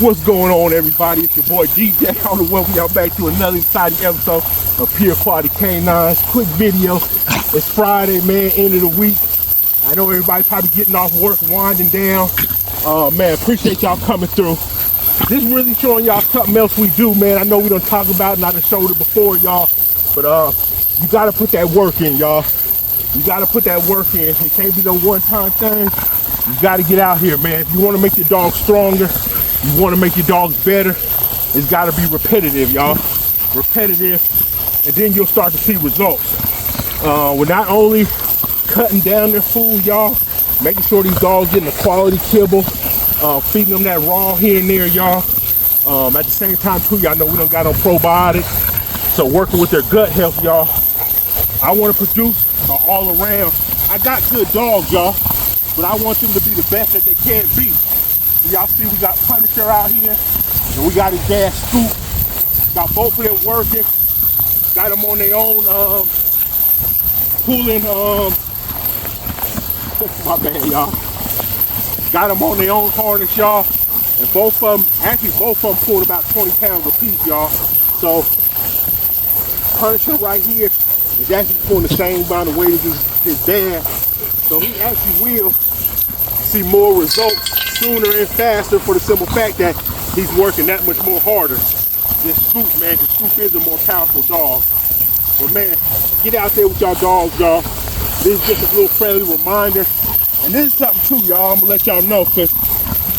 What's going on, everybody? It's your boy DJ. I want to welcome y'all back to another exciting episode of Pure Quality Canines. Quick video. It's Friday, man, end of the week. I know everybody's probably getting off work, winding down. Man, appreciate y'all coming through. This really showing y'all something else we do, man. I know we don't talk about it, and I done showed it before, y'all. But you gotta put that work in, y'all. You gotta put that work in. It can't be no one-time thing. You gotta get out here, man. If you wanna make your dog stronger, you wanna make your dogs better, it's gotta be repetitive, y'all. Repetitive, and then you'll start to see results. We're not only cutting down their food, y'all, making sure these dogs getting a quality kibble, feeding them that raw here and there, y'all. At the same time, too, y'all know we don't got no probiotics, so working with their gut health, y'all. I want to produce all around. I got good dogs, y'all, but I want them to be the best that they can be. So y'all see we got Punisher out here, and we got his gas scoop. Got both of them working. Got them on their own pulling, my bad, y'all. Got them on their own harness, y'all. And both of them, actually both of them pulled about 20 pounds apiece, y'all. So Punisher right here is actually pulling the same amount of weight as his dad. So he actually will see more results sooner and faster for the simple fact that he's working that much more harder. This Scoop, man, because Scoop is a more powerful dog. But man, get out there with y'all dogs, y'all. This is just a little friendly reminder. And this is something too, y'all, I'm gonna let y'all know, because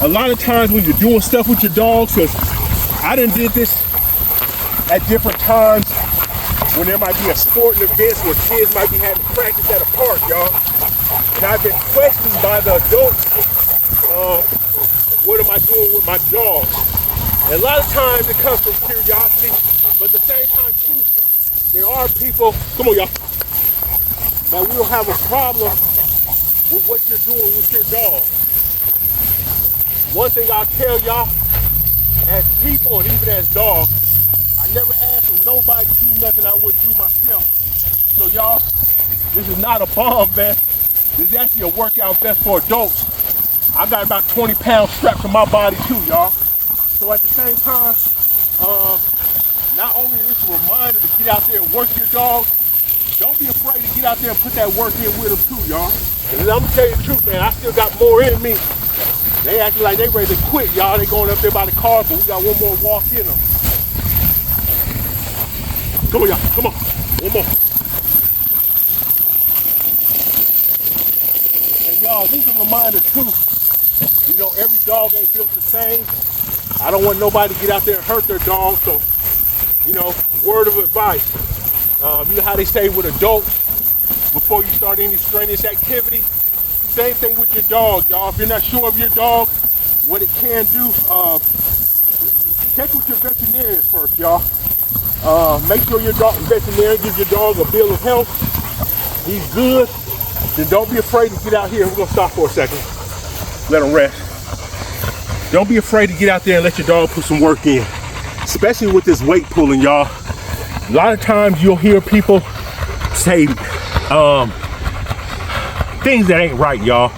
a lot of times when you're doing stuff with your dogs, because I done did this at different times when there might be a sporting events where kids might be having practice at a park, y'all. And I've been questioned by the adults, what am I doing with my dog? And a lot of times it comes from curiosity, but at the same time too, there are people, come on y'all, that will have a problem with what you're doing with your dog. One thing I'll tell y'all, as people and even as dogs, I never asked for nobody to do nothing I wouldn't do myself. So y'all, this is not a bomb vest. This is actually a workout vest for adults. I got about 20 pounds strapped to my body too, y'all. So at the same time, not only is this a reminder to get out there and work your dog, don't be afraid to get out there and put that work in with them too, y'all. And I'm gonna tell you the truth, man, I still got more in me. They acting like they ready to quit, y'all. They going up there by the car, but we got one more walk in them. Come on, y'all, come on, one more. And y'all, this is a reminder too. You know, every dog ain't built the same. I don't want nobody to get out there and hurt their dog, so, you know, word of advice. You know how they say with adults, before you start any strenuous activity, same thing with your dog, y'all. If you're not sure of your dog, what it can do, check with your veterinarian first, y'all. Make sure your veterinarian gives your dog a bill of health. He's good. Then don't be afraid to get out here. We're gonna stop for a second. Let him rest. Don't be afraid to get out there and let your dog put some work in, especially with this weight pulling, y'all. A lot of times you'll hear people say things that ain't right, y'all,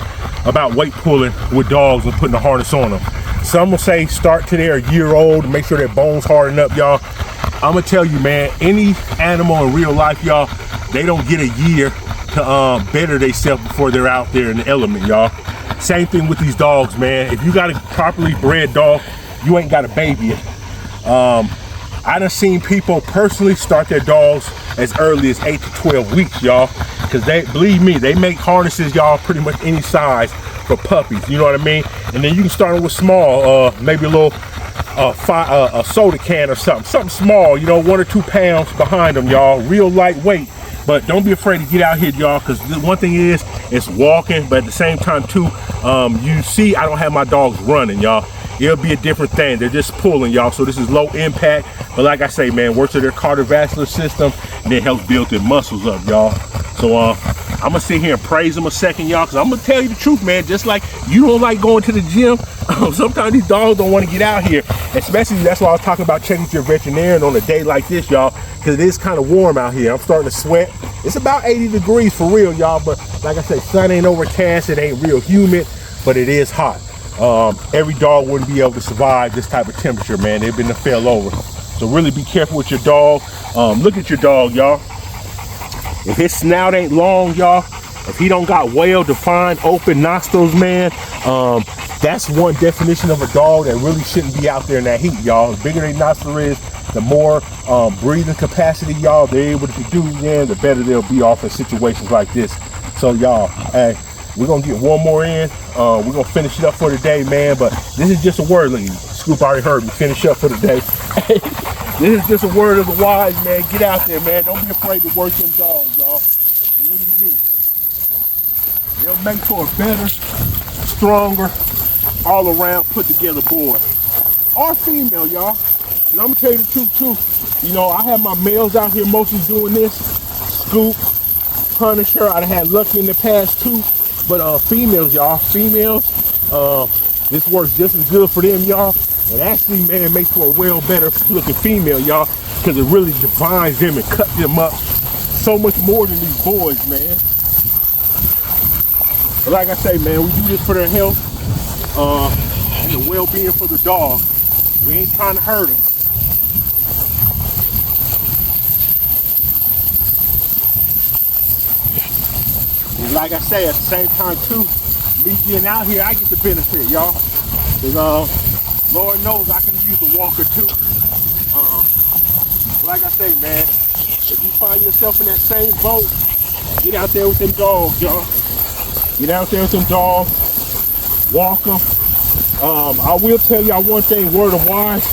about weight pulling with dogs and putting a harness on them. Some will say start till they're a year old and make sure their bones harden up, y'all. I'm gonna tell you, man, any animal in real life, y'all, they don't get a year to better themselves before they're out there in the element, y'all. Same thing with these dogs, man. If you got a properly bred dog, you ain't got to baby it. I done seen people personally start their dogs as early as 8 to 12 weeks, y'all. Because they, believe me, they make harnesses, y'all, pretty much any size for puppies. You know what I mean? And then you can start them with small, maybe a little a soda can or something. Something small, you know, 1 or 2 pounds behind them, y'all. Real lightweight. But don't be afraid to get out here, y'all, because one thing is, it's walking, but at the same time, too, you see I don't have my dogs running, y'all. It'll be a different thing. They're just pulling, y'all, so this is low impact. But like I say, man, works with their cardiovascular system, and it helps build their muscles up, y'all. So I'm gonna sit here and praise them a second, y'all, because I'm gonna tell you the truth, man. Just like you don't like going to the gym, sometimes these dogs don't want to get out here. Especially, that's why I was talking about checking with your veterinarian on a day like this, y'all, because it is kind of warm out here. I'm starting to sweat. It's about 80 degrees for real, y'all, but like I said, sun ain't overcast, it ain't real humid, but it is hot. every dog wouldn't be able to survive this type of temperature, man. They've been to fail over. So really be careful with your dog. Look at your dog, y'all. If his snout ain't long, y'all, if he don't got well-defined open nostrils, man, that's one definition of a dog that really shouldn't be out there in that heat, y'all. The bigger their nostril is, the more breathing capacity, y'all, they're able to do, man, the better they'll be off in situations like this. So, y'all, hey, we're going to get one more in. We're going to finish it up for today, man. But this is just a word, look, Scoop already heard me finish up for today. This is just a word of the wise, man. Get out there, man. Don't be afraid to work them dogs, y'all. Believe me. They'll make for a better, stronger, all around put together boy. Or female, y'all. And I'm gonna tell you the truth too. You know, I have my males out here mostly doing this. Scoop, Punisher, I've had Lucky in the past too. But females, y'all, this works just as good for them, y'all. And actually, man, makes for a well better looking female, y'all, because it really defines them and cuts them up so much more than these boys, man. But like I say, man, we do this for their health and the well-being for the dog. We ain't trying to hurt them. And like I say, at the same time too, me getting out here, I get the benefit, y'all. Because Lord knows I can use a walker too. Like I say, man, if you find yourself in that same boat, get out there with them dogs, y'all. Get out there with them dogs, walk them. I will tell y'all one thing, word of wise,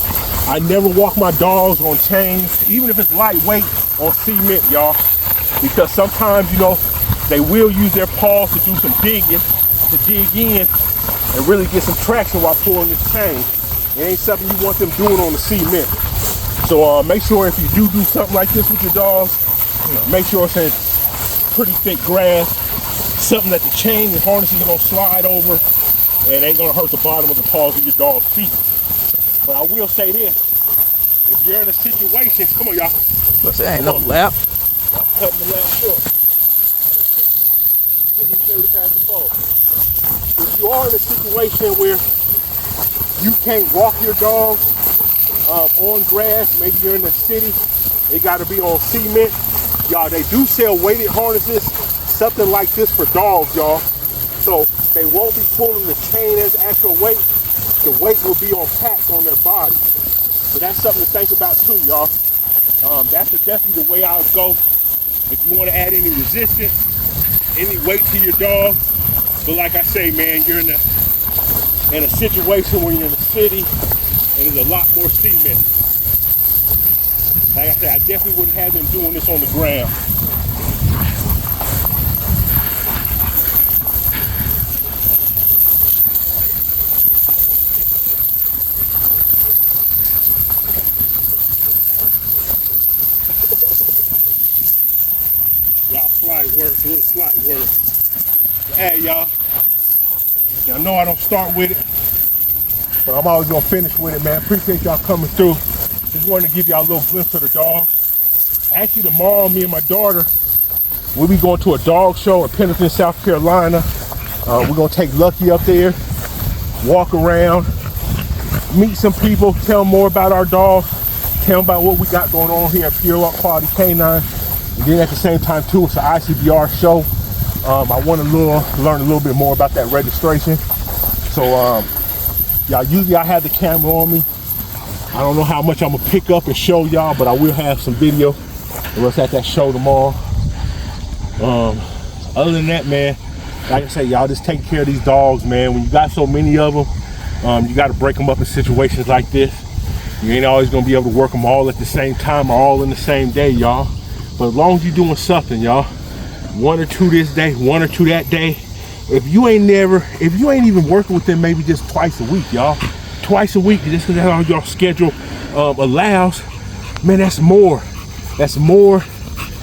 I never walk my dogs on chains, even if it's lightweight, on cement, y'all. Because sometimes, you know, they will use their paws to do some digging, to dig in and really get some traction while pulling this chain. It ain't something you want them doing on the cement. So make sure if you do something like this with your dogs, make sure it's in pretty thick grass, something that the chain and harness is gonna slide over and ain't gonna hurt the bottom of the paws of your dog's feet. But I will say this, if you're in a situation, come on y'all. Let's say ain't no lap. Y'all cutting the lap short. If you are in a situation where you can't walk your dog on grass, maybe you're in the city, they gotta be on cement. Y'all, they do sell weighted harnesses, something like this for dogs, y'all. So they won't be pulling the chain as actual weight. The weight will be on packs on their body. So that's something to think about too, y'all. That's definitely the way I would go. If you want to add any resistance, any weight to your dog. But like I say, man, you're in a situation where you're in the city and there's a lot more cement. Like I said, I definitely wouldn't have them doing this on the ground. Y'all slight work, a little slight work. Hey, y'all know I don't start with it, but I'm always gonna finish with it, man. Appreciate y'all coming through. Just wanted to give y'all a little glimpse of the dog. Actually, tomorrow, me and my daughter, we'll be going to a dog show in Pendleton, South Carolina. We're gonna take Lucky up there, walk around, meet some people, tell them more about our dogs, tell them about what we got going on here at PureQualityCanine. And then at the same time too, it's an ICBR show. I want to learn a little bit more about that registration. So y'all, usually I have the camera on me. I don't know how much I'm gonna pick up and show y'all, but I will have some video of us at that show tomorrow. Other than that, man, like I say, y'all just take care of these dogs, man. When you got so many of them, you got to break them up in situations like this. You ain't always gonna be able to work them all at the same time or all in the same day, y'all. But as long as you're doing something, y'all, 1 or 2 this day, 1 or 2 that day. If you ain't even working with them maybe just twice a week, y'all. Twice a week, just because that's all your schedule allows, man, that's more. That's more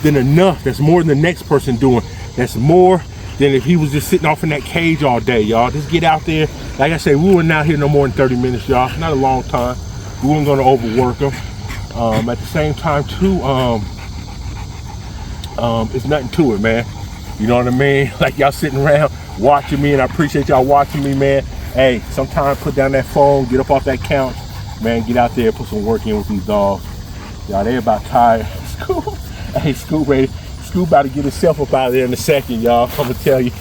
than enough. That's more than the next person doing. That's more than if he was just sitting off in that cage all day, y'all. Just get out there. Like I say, we weren't out here no more than 30 minutes, y'all. Not a long time. We weren't gonna overwork them. At the same time too, it's nothing to it, man. You know what I mean? Like y'all sitting around watching me, and I appreciate y'all watching me, man. Hey, sometimes put down that phone, get up off that couch, man, get out there, put some work in with these dogs. Y'all, they about tired. Scoop, hey, Scoop ready. Scoop about to get himself up out of there in a second, y'all. I'm gonna tell you.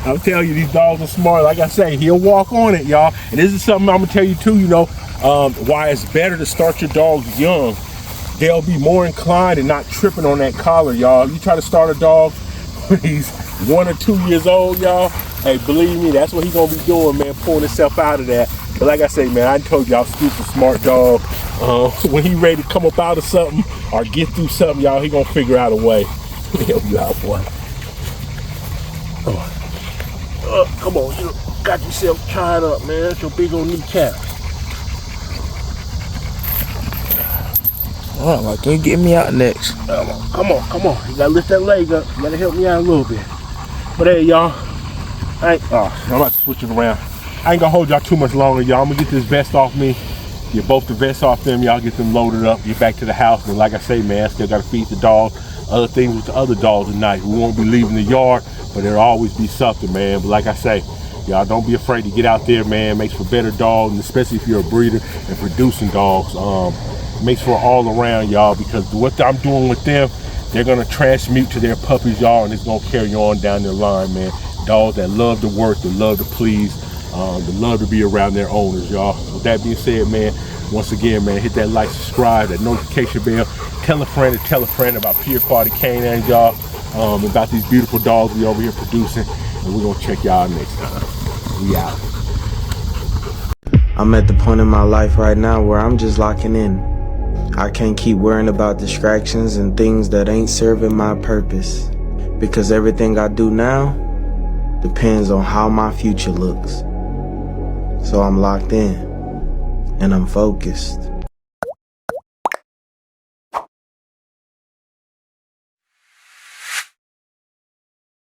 I'm telling you, these dogs are smart. Like I say, he'll walk on it, y'all. And this is something I'm gonna tell you too, you know, why it's better to start your dogs young. They'll be more inclined and not tripping on that collar, y'all. You try to start a dog when he's 1 or 2 years old, y'all. Hey, believe me, that's what he's gonna be doing, man, pulling himself out of that. But like I say, man, I told y'all, Scoop's a smart dog. When he ready to come up out of something or get through something, y'all, he gonna figure out a way. Help you out, boy. Come on, you got yourself tied up, man. That's your big old kneecap. Oh, like, can you get me out next? Come on. You gotta lift that leg up. You gotta help me out a little bit. But hey, y'all, I'm about to switch it around. I ain't gonna hold y'all too much longer, y'all. I'm gonna get this vest off me. Get both the vests off them, y'all. Get them loaded up. Get back to the house. And like I say, man, I still gotta feed the dogs. Other things with the other dogs tonight. We won't be leaving the yard, but there'll always be something, man. But like I say, y'all, don't be afraid to get out there, man. Makes for better dogs, and especially if you're a breeder and producing dogs. Makes for all around, y'all, because what I'm doing with them, they're gonna transmute to their puppies, y'all, and it's gonna carry on down the line, man. Dogs that love to work, that love to please, that love to be around their owners, y'all. With that being said, man, once again, man, hit that like, subscribe, that notification bell, tell a friend about Pure Quality Canines, y'all, about these beautiful dogs we over here producing, and we're gonna check y'all next time. We out. I'm at the point in my life right now where I'm just locking in. I can't keep worrying about distractions and things that ain't serving my purpose, because everything I do now depends on how my future looks. So I'm locked in and I'm focused.